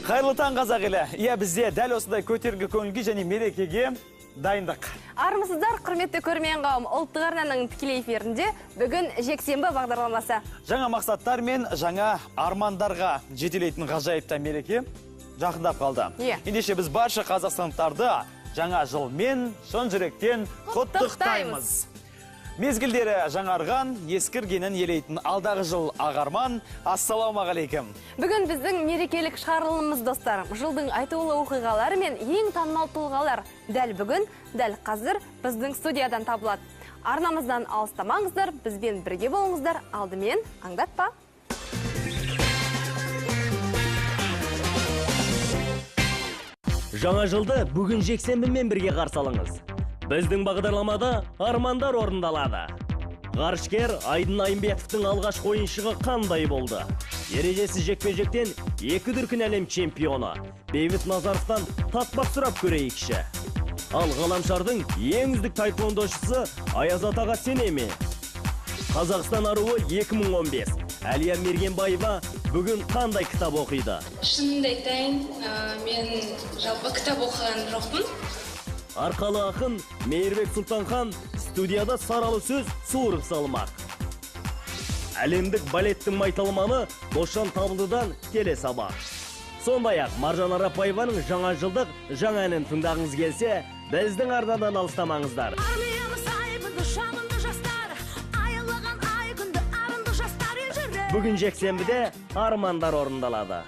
Қайырлы таң қазақ елі. Иә, бізде дәл осындай көтеріңкі көңілге және мерекеге дайындық. Армысыздар, құрметті көрермен қауым. Ұлттық арнаның тікелей эфирінде бүгін жексенбі бағдарламасы. Жаңа мақсаттар мен жаңа армандарға жетелейтін ғажайыпта мереке жақындап қалды. Ендеше біз барша қазақстандықтарды жаңа жылмен шын жүректен құттықтаймыз. Мезгілдері жаңарған, ескіргенін елейтін алдағы жыл ағарман. Ассалаумағалейкум. Бүгін біздің мерекелік шығарылымымыз, достар. Жылдың айтулы оқиғалары мен ең танымал тұлғалар дәл бүгін, дәл қазір біздің студиядан табылады. Арнамыздан алыстамаңыздар, бізбен бірге болыңыздар. Алдымен аңдатпа. Жаңа жылды бүгін жексенбімен бірге қарсы алыңыз. Біздің бағдарламада армандар орындалады. Ғарышкер Айдын Айымбетовтың алғашқы ойыншығы қандай болды? Ережесіз жекпе-жектен 2 дүркін әлем чемпионы Бейбіт Назаровтан тақпақ сұрап көрейікші. Ал ғаламшардың ең үздік таеквондошысы Аяз Атаға сене ме? Қазақстан аруы 2015. Әлия Мергенбаева бүгін қандай кітап оқиды? Шынымды айтайын, мен жалпы кітап оқыған жоқпын. Арқалы ақын Мейірбек Сұлтанхан студияда саралы сөз суырып салмақ. Әлемдік балеттің майталманы Досжан Табылдыдан келе сабақ. Сондай-ақ Маржан Арапбаеваның жаңа жылдық жаңа әнін тыңдағыңыз келсе, біздің арнадан алыстамаңыздар. Бүгін жексенбіде армандар орындалады.